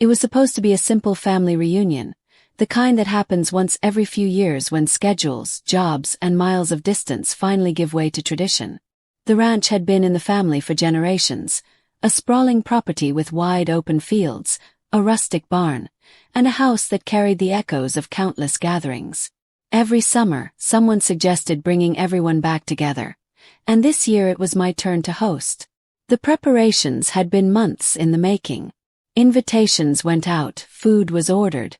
It was supposed to be a simple family reunion, the kind that happens once every few years when schedules, jobs, and miles of distance finally give way to tradition. The ranch had been in the family for generations, a sprawling property with wide open fields, a rustic barn, and a house that carried the echoes of countless gatherings. Every summer, someone suggested bringing everyone back together, and this year it was my turn to host. The preparations had been months in the making. Invitations went out, food was ordered,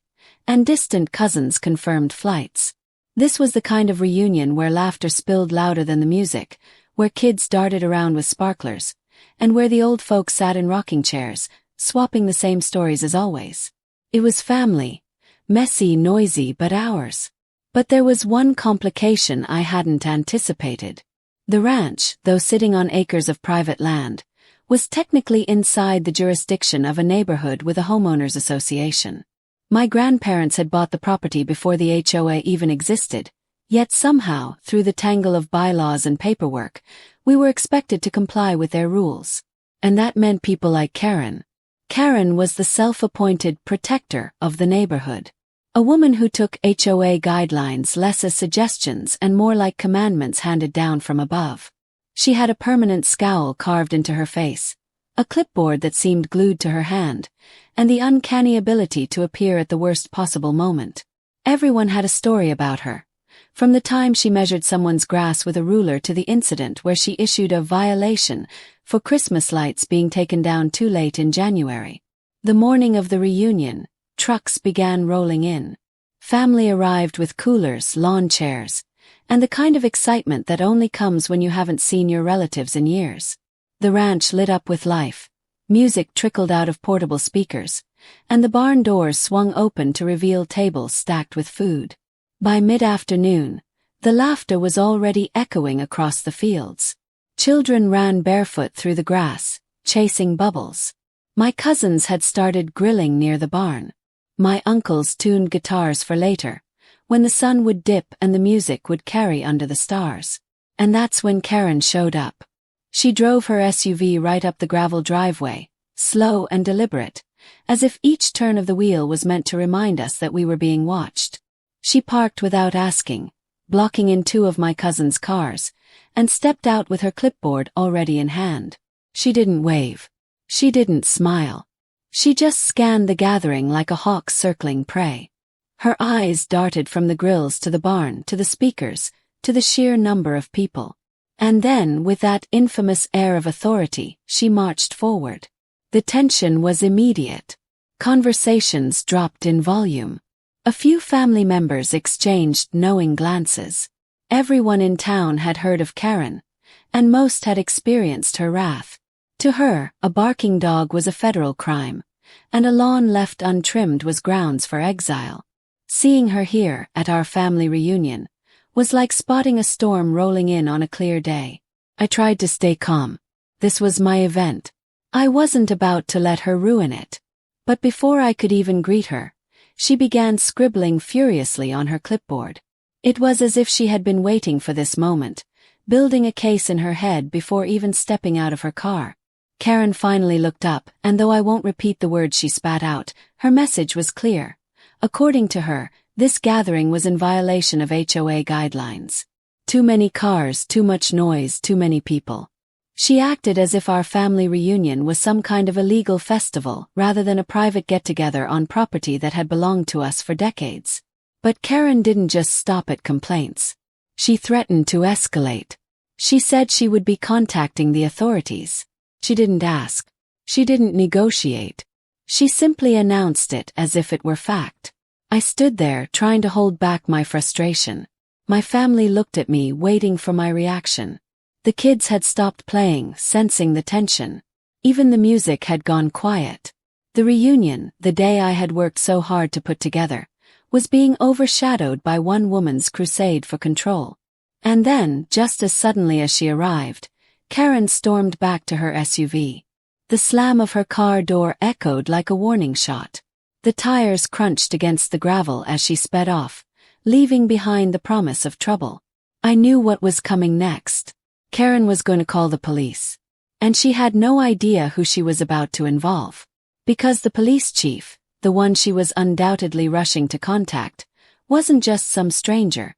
and distant cousins confirmed flights. This was the kind of reunion where laughter spilled louder than the music, where kids darted around with sparklers, and where the old folks sat in rocking chairs, swapping the same stories as always. It was family, messy, noisy, but ours. But there was one complication I hadn't anticipated. The ranch, though sitting on acres of private land, was technically inside the jurisdiction of a neighborhood with a homeowners association. My grandparents had bought the property before the HOA even existed, yet somehow, through the tangle of bylaws and paperwork, we were expected to comply with their rules. And that meant people like Karen. Karen was the self-appointed protector of the neighborhood. A woman who took HOA guidelines less as suggestions and more like commandments handed down from above. She had a permanent scowl carved into her face, a clipboard that seemed glued to her hand, and the uncanny ability to appear at the worst possible moment. Everyone had a story about her, from the time she measured someone's grass with a ruler to the incident where she issued a violation for Christmas lights being taken down too late in January. The morning of the reunion, trucks began rolling in. Family arrived with coolers, lawn chairs, and the kind of excitement that only comes when you haven't seen your relatives in years. The ranch lit up with life. Music trickled out of portable speakers, and the barn doors swung open to reveal tables stacked with food. By mid-afternoon, the laughter was already echoing across the fields. Children ran barefoot through the grass, chasing bubbles. My cousins had started grilling near the barn. My uncles tuned guitars for later, when the sun would dip and the music would carry under the stars. And that's when Karen showed up. She drove her SUV right up the gravel driveway, slow and deliberate, as if each turn of the wheel was meant to remind us that we were being watched. She parked without asking, blocking in two of my cousins' cars, and stepped out with her clipboard already in hand. She didn't wave. She didn't smile. She just scanned the gathering like a hawk circling prey. Her eyes darted from the grills to the barn to the speakers, to the sheer number of people. And then, with that infamous air of authority, she marched forward. The tension was immediate. Conversations dropped in volume. A few family members exchanged knowing glances. Everyone in town had heard of Karen, and most had experienced her wrath. To her, a barking dog was a federal crime, and a lawn left untrimmed was grounds for exile. Seeing her here, at our family reunion, was like spotting a storm rolling in on a clear day. I tried to stay calm. This was my event. I wasn't about to let her ruin it. But before I could even greet her, she began scribbling furiously on her clipboard. It was as if she had been waiting for this moment, building a case in her head before even stepping out of her car. Karen finally looked up, and though I won't repeat the words she spat out, her message was clear. According to her, this gathering was in violation of HOA guidelines. Too many cars, too much noise, too many people. She acted as if our family reunion was some kind of illegal festival rather than a private get-together on property that had belonged to us for decades. But Karen didn't just stop at complaints. She threatened to escalate. She said she would be contacting the authorities. She didn't ask. She didn't negotiate. She simply announced it as if it were fact. I stood there trying to hold back my frustration. My family looked at me, waiting for my reaction. The kids had stopped playing, sensing the tension. Even the music had gone quiet. The reunion, the day I had worked so hard to put together, was being overshadowed by one woman's crusade for control. And then, just as suddenly as she arrived, Karen stormed back to her SUV. The slam of her car door echoed like a warning shot. The tires crunched against the gravel as she sped off, leaving behind the promise of trouble. I knew what was coming next. Karen was going to call the police. And she had no idea who she was about to involve. Because the police chief, the one she was undoubtedly rushing to contact, wasn't just some stranger.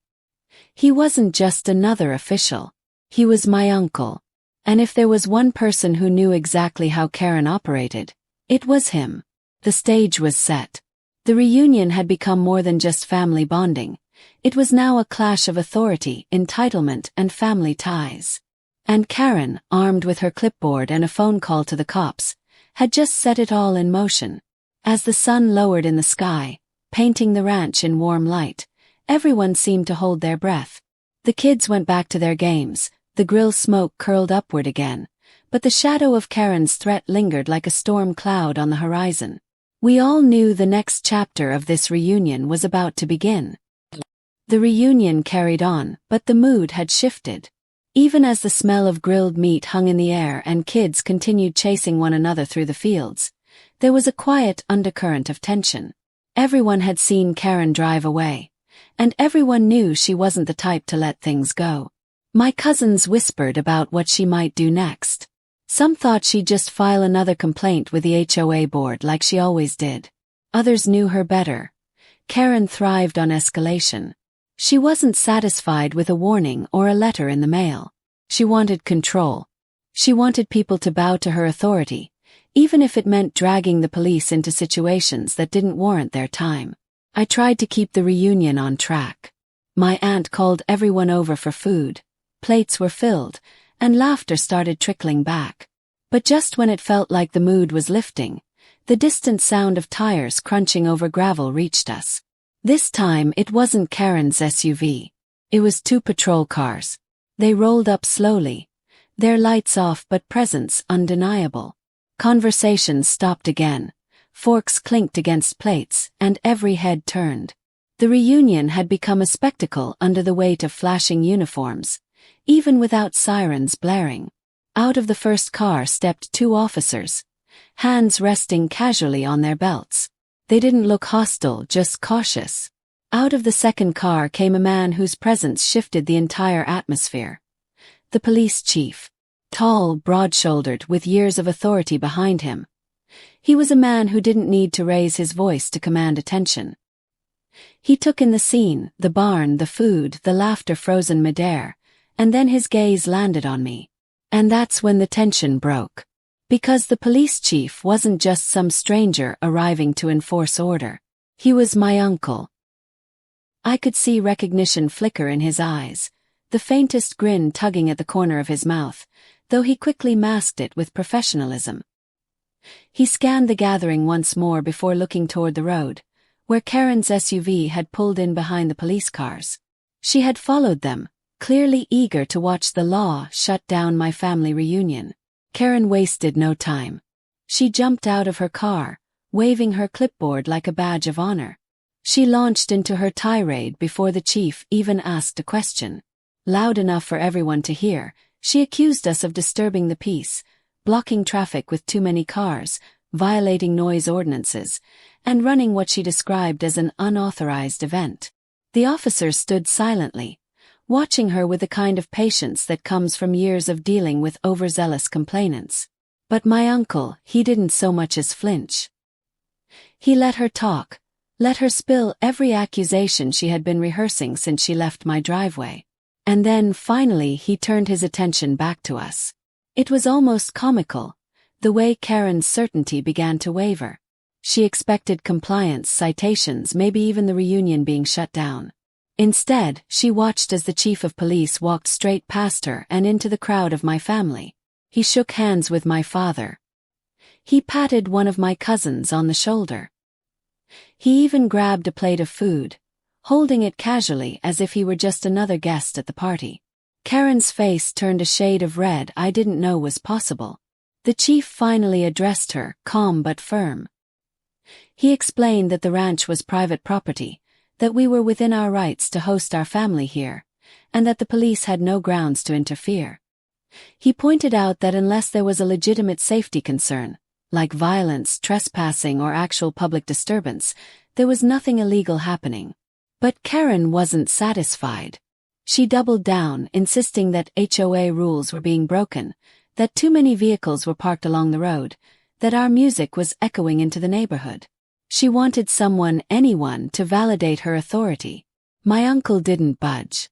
He wasn't just another official. He was my uncle. And if there was one person who knew exactly how Karen operated, it was him. The stage was set. The reunion had become more than just family bonding. It was now a clash of authority, entitlement, and family ties. And Karen, armed with her clipboard and a phone call to the cops, had just set it all in motion. As the sun lowered in the sky, painting the ranch in warm light, everyone seemed to hold their breath. The kids went back to their games, the grill smoke curled upward again, but the shadow of Karen's threat lingered like a storm cloud on the horizon. We all knew the next chapter of this reunion was about to begin. The reunion carried on, but the mood had shifted. Even as the smell of grilled meat hung in the air and kids continued chasing one another through the fields, there was a quiet undercurrent of tension. Everyone had seen Karen drive away, and everyone knew she wasn't the type to let things go. My cousins whispered about what she might do next. Some thought she'd just file another complaint with the HOA board like she always did. Others knew her better. Karen thrived on escalation. She wasn't satisfied with a warning or a letter in the mail. She wanted control. She wanted people to bow to her authority, even if it meant dragging the police into situations that didn't warrant their time. I tried to keep the reunion on track. My aunt called everyone over for food. Plates were filled, and laughter started trickling back. But just when it felt like the mood was lifting, the distant sound of tires crunching over gravel reached us. This time it wasn't Karen's SUV. It was 2 patrol cars. They rolled up slowly, their lights off but presence undeniable. Conversations stopped again, forks clinked against plates, and every head turned. The reunion had become a spectacle under the weight of flashing uniforms, even without sirens blaring. Out of the first car stepped 2 officers, hands resting casually on their belts. They didn't look hostile, just cautious. Out of the second car came a man whose presence shifted the entire atmosphere. The police chief. Tall, broad-shouldered, with years of authority behind him. He was a man who didn't need to raise his voice to command attention. He took in the scene, the barn, the food, the laughter frozen midair, and then his gaze landed on me. And that's when the tension broke. Because the police chief wasn't just some stranger arriving to enforce order. He was my uncle. I could see recognition flicker in his eyes, the faintest grin tugging at the corner of his mouth, though he quickly masked it with professionalism. He scanned the gathering once more before looking toward the road, where Karen's SUV had pulled in behind the police cars. She had followed them, clearly eager to watch the law shut down my family reunion. Karen wasted no time. She jumped out of her car, waving her clipboard like a badge of honor. She launched into her tirade before the chief even asked a question. Loud enough for everyone to hear, she accused us of disturbing the peace, blocking traffic with too many cars, violating noise ordinances, and running what she described as an unauthorized event. The officers stood silently, watching her with the kind of patience that comes from years of dealing with overzealous complainants. But my uncle, he didn't so much as flinch. He let her talk, let her spill every accusation she had been rehearsing since she left my driveway. And then, finally, he turned his attention back to us. It was almost comical, the way Karen's certainty began to waver. She expected compliance, citations, maybe even the reunion being shut down. Instead, she watched as the chief of police walked straight past her and into the crowd of my family. He shook hands with my father. He patted one of my cousins on the shoulder. He even grabbed a plate of food, holding it casually as if he were just another guest at the party. Karen's face turned a shade of red I didn't know was possible. The chief finally addressed her, calm but firm. He explained that the ranch was private property, that we were within our rights to host our family here, and that the police had no grounds to interfere. He pointed out that unless there was a legitimate safety concern, like violence, trespassing, or actual public disturbance, there was nothing illegal happening. But Karen wasn't satisfied. She doubled down, insisting that HOA rules were being broken, that too many vehicles were parked along the road, that our music was echoing into the neighborhood. She wanted anyone, to validate her authority. My uncle didn't budge.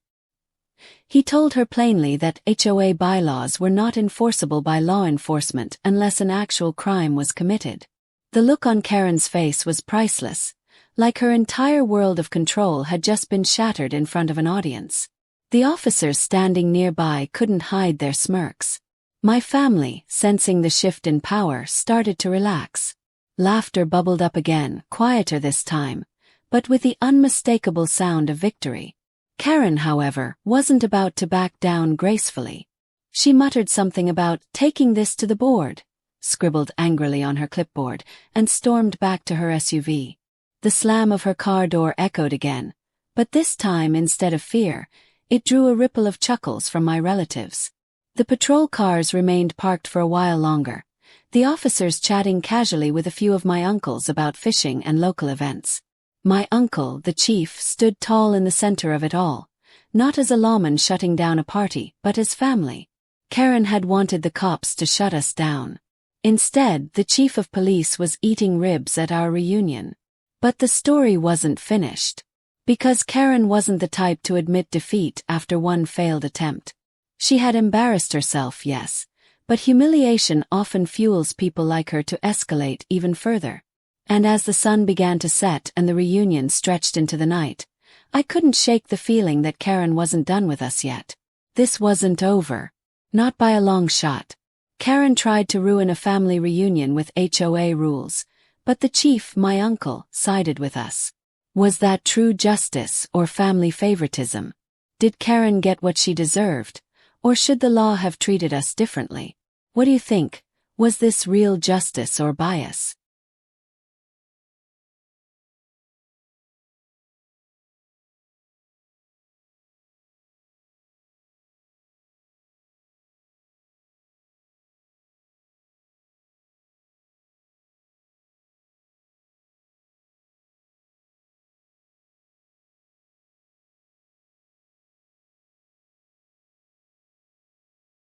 He told her plainly that HOA bylaws were not enforceable by law enforcement unless an actual crime was committed. The look on Karen's face was priceless, like her entire world of control had just been shattered in front of an audience. The officers standing nearby couldn't hide their smirks. My family, sensing the shift in power, started to relax. Laughter bubbled up again, quieter this time, but with the unmistakable sound of victory. Karen, however, wasn't about to back down gracefully. She muttered something about taking this to the board, scribbled angrily on her clipboard, and stormed back to her SUV. The slam of her car door echoed again, but this time, instead of fear, it drew a ripple of chuckles from my relatives. The patrol cars remained parked for a while longer, the officers chatting casually with a few of my uncles about fishing and local events. My uncle, the chief, stood tall in the center of it all, not as a lawman shutting down a party, but as family. Karen had wanted the cops to shut us down. Instead, the chief of police was eating ribs at our reunion. But the story wasn't finished. Because Karen wasn't the type to admit defeat after one failed attempt. She had embarrassed herself, yes, but humiliation often fuels people like her to escalate even further. And as the sun began to set and the reunion stretched into the night, I couldn't shake the feeling that Karen wasn't done with us yet. This wasn't over. Not by a long shot. Karen tried to ruin a family reunion with HOA rules, but the chief, my uncle, sided with us. Was that true justice or family favoritism? Did Karen get what she deserved, or should the law have treated us differently? What do you think? Was this real justice or bias?